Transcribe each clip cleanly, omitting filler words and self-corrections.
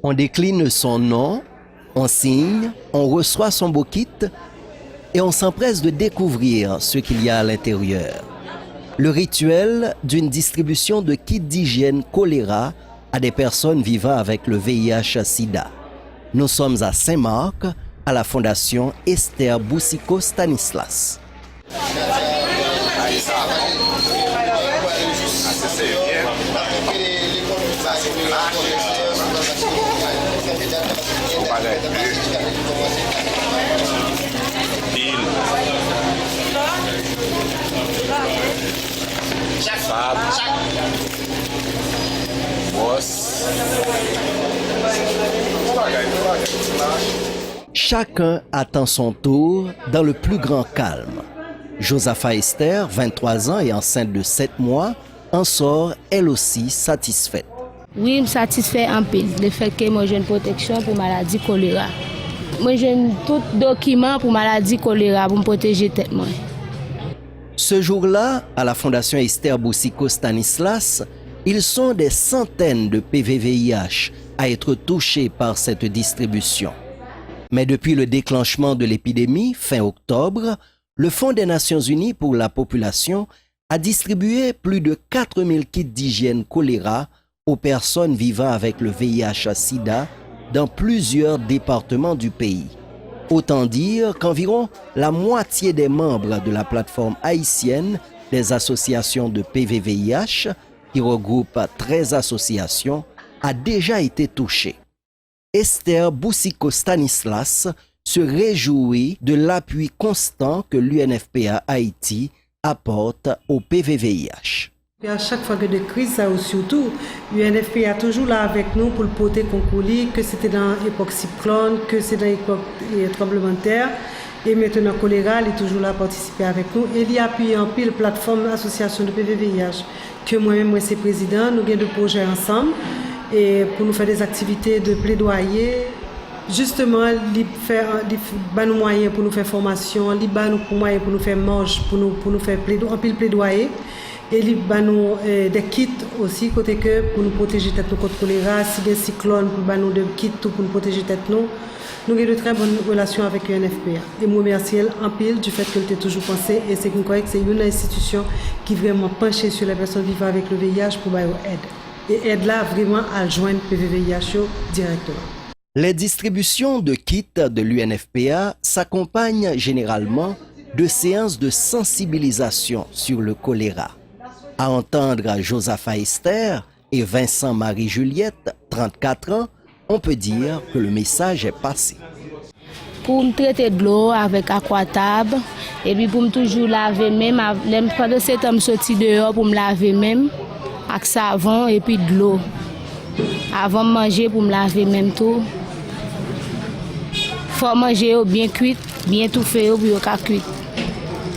On décline son nom, on signe, on reçoit son beau kit et on s'empresse de découvrir ce qu'il y a à l'intérieur. Le rituel d'une distribution de kits d'hygiène choléra à des personnes vivant avec le VIH-Sida. Nous sommes à Saint-Marc, à la Fondation Esther Boucicaut Stanislas. Chacun attend son tour dans le plus grand calme. Josapha Esther, 23 ans et enceinte de 7 mois, en sort elle aussi satisfaite. Oui, je suis satisfait en pile. Le fait que moi j'ai une protection pour maladie choléra. Moi j'ai tout document pour maladie choléra pour me protéger tête moi. Ce jour-là, à la Fondation Esther Boucicaut Stanislas, ils sont des centaines de PVVIH à être touchés par cette distribution. Mais depuis le déclenchement de l'épidémie, fin octobre, le Fonds des Nations Unies pour la population a distribué plus de 4000 kits d'hygiène choléra aux personnes vivant avec le VIH-Sida dans plusieurs départements du pays. Autant dire qu'environ la moitié des membres de la plateforme haïtienne des associations de PVVIH, qui regroupe 13 associations, a déjà été touchée. Esther Boucicaut Stanislas se réjouit de l'appui constant que l'UNFPA Haïti apporte au PVVIH. Et à chaque fois que des crises, ça ou surtout, l'UNFPA est toujours là avec nous pour le porter concours, que c'était dans l'époque cyclone, que c'est dans l'époque tremblement de terre. Et maintenant, choléra, il est toujours là à participer avec nous. Et il appuie en pile plateforme association de PVVIH, que moi-même, moi, c'est président. Nous avons des projets ensemble et pour nous faire des activités de plaidoyer. Justement, il fait nous moyens pour nous faire formation, il nous moyens pour nous faire marche, pour nous faire plaidoyer. Et il nous des kits aussi côté que pour nous protéger tête nous contre choléra, si des cyclones pour nous des kits pour nous protéger tête nous. Nous avons de très bonnes relations avec l'UNFPA. Et moi remercie en pile du fait qu'elle ait toujours pensé et c'est que c'est une institution qui vraiment penchée sur les personnes vivant avec le VIH pour leur aide. Et aide là vraiment à joindre PVVIH directement. Les distributions de kits de l'UNFPA s'accompagnent généralement de séances de sensibilisation sur le choléra. À entendre Josapha Esther et Vincent Marie-Juliette, 34 ans, on peut dire que le message est passé. Pour me traiter de l'eau avec aquatab et puis pour me toujours laver même, pendant ce temps je sorti dehors pour me laver même avec savon et puis de l'eau. Avant de manger pour me laver même tout. Faut manger bien cuit, bien tout fait pour que cuit.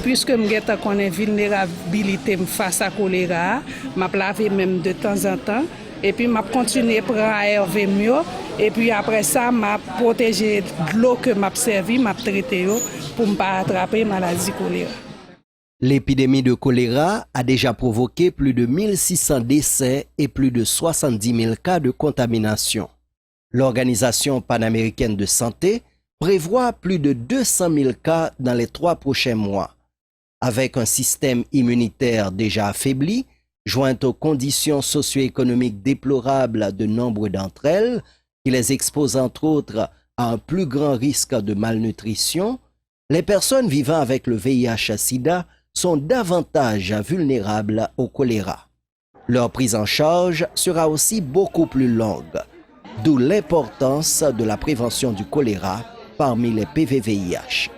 Puisque je connais vulnérabilité face à choléra, je lave même de temps en temps. Et puis, je continue à prendre ARV mieux. Et puis, après ça, je protège de l'eau que je servi, je traité pour ne pas attraper la maladie choléra. L'épidémie de choléra a déjà provoqué plus de 1600 décès et plus de 70 000 cas de contamination. L'Organisation panaméricaine de santé prévoit plus de 200 000 cas dans les 3 prochains mois. Avec un système immunitaire déjà affaibli, joint aux conditions socio-économiques déplorables de nombre d'entre elles, qui les exposent entre autres à un plus grand risque de malnutrition, les personnes vivant avec le VIH-Sida sont davantage vulnérables au choléra. Leur prise en charge sera aussi beaucoup plus longue, d'où l'importance de la prévention du choléra parmi les PVVIH.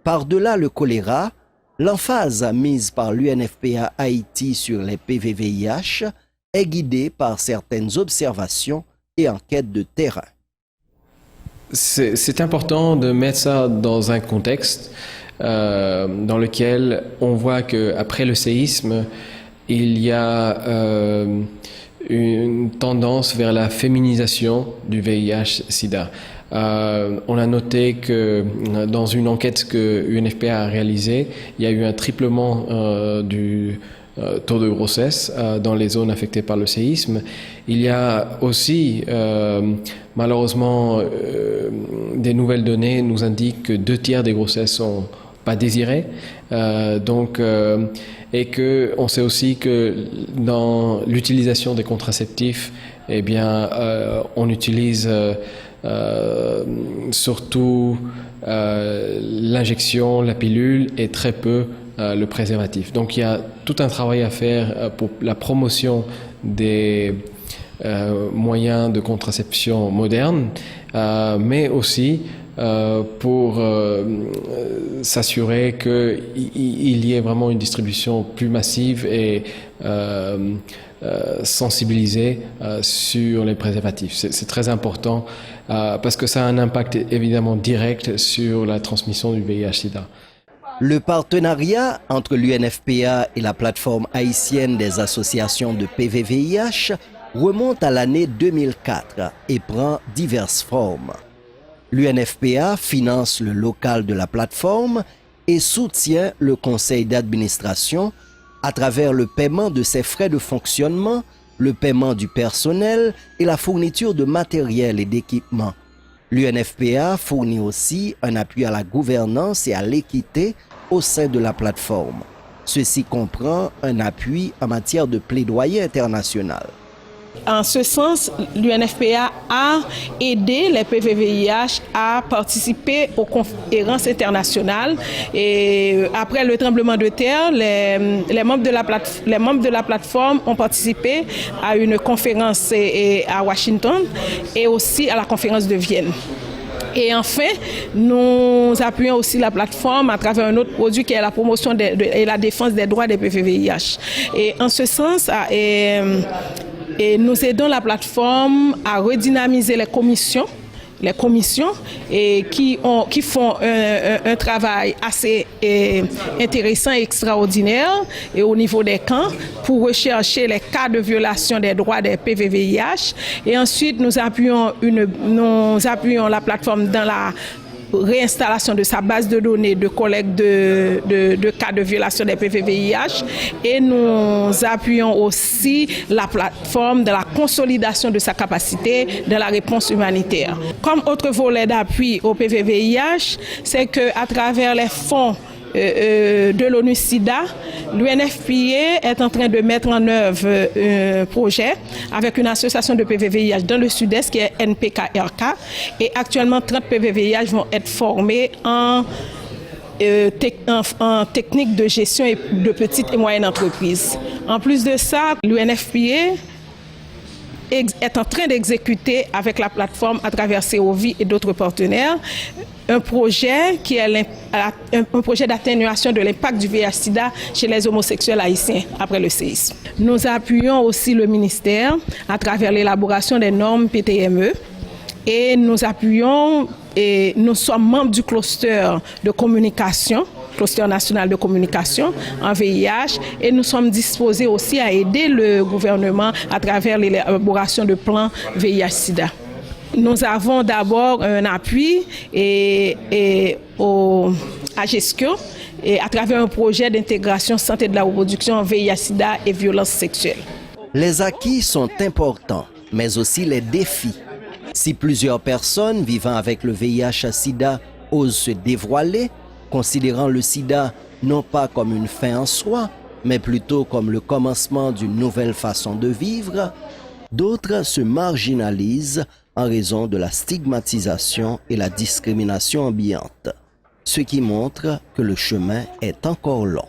Par-delà le choléra, l'emphase mise par l'UNFPA Haïti sur les PVVIH est guidée par certaines observations et enquêtes de terrain. C'est important de mettre ça dans un contexte dans lequel on voit qu'après le séisme, il y a une tendance vers la féminisation du VIH-Sida. On a noté que dans une enquête que UNFPA a réalisée, il y a eu un triplement du taux de grossesse dans les zones affectées par le séisme. Il y a aussi, malheureusement, des nouvelles données nous indiquent que 2/3 des grossesses sont pas désirées. Et que on sait aussi que dans l'utilisation des contraceptifs, eh bien, on utilise surtout l'injection, la pilule et très peu le préservatif. Donc il y a tout un travail à faire pour la promotion des moyens de contraception modernes, mais aussi pour s'assurer qu'il y ait vraiment une distribution plus massive et sensibilisée sur les préservatifs. C'est très important parce que ça a un impact évidemment direct sur la transmission du VIH/SIDA. Le partenariat entre l'UNFPA et la plateforme haïtienne des associations de PVVIH remonte à l'année 2004 et prend diverses formes. L'UNFPA finance le local de la plateforme et soutient le conseil d'administration à travers le paiement de ses frais de fonctionnement, le paiement du personnel et la fourniture de matériel et d'équipement. L'UNFPA fournit aussi un appui à la gouvernance et à l'équité au sein de la plateforme. Ceci comprend un appui en matière de plaidoyer international. En ce sens, l'UNFPA a aidé les PVVIH à participer aux conférences internationales. Et après le tremblement de terre, les membres de la plateforme ont participé à une conférence à Washington et aussi à la conférence de Vienne. Et enfin, nous appuyons aussi la plateforme à travers un autre produit qui est la promotion et la défense des droits des PVVIH. Et en ce sens, et nous aidons la plateforme à redynamiser les commissions et qui font un travail assez intéressant et extraordinaire et au niveau des camps pour rechercher les cas de violation des droits des PVVIH. Et ensuite, nous appuyons la plateforme dans la réinstallation de sa base de données de collecte de cas de violation des PVVIH et nous appuyons aussi la plateforme dans la consolidation de sa capacité dans la réponse humanitaire. Comme autre volet d'appui au PVVIH, c'est qu'à travers les fonds de l'ONU-SIDA, l'UNFPA est en train de mettre en œuvre un projet avec une association de PVVIH dans le sud-est qui est NPKRK et actuellement 30 PVVIH vont être formés en technique de gestion de petites et moyennes entreprises. En plus de ça, l'UNFPA est en train d'exécuter avec la plateforme à travers COVI et d'autres partenaires un projet qui est un projet d'atténuation de l'impact du VIH/SIDA chez les homosexuels haïtiens après le séisme. Nous appuyons aussi le ministère à travers l'élaboration des normes PTME et nous sommes membres du cluster de communication, cluster national de communication en VIH et nous sommes disposés aussi à aider le gouvernement à travers l'élaboration de plans VIH/SIDA. Nous avons d'abord un appui à GESCO et à travers un projet d'intégration santé de la reproduction, VIH/SIDA et violences sexuelles. Les acquis sont importants, mais aussi les défis. Si plusieurs personnes vivant avec le VIH/SIDA osent se dévoiler, considérant le sida non pas comme une fin en soi, mais plutôt comme le commencement d'une nouvelle façon de vivre, d'autres se marginalisent en raison de la stigmatisation et la discrimination ambiante, ce qui montre que le chemin est encore long.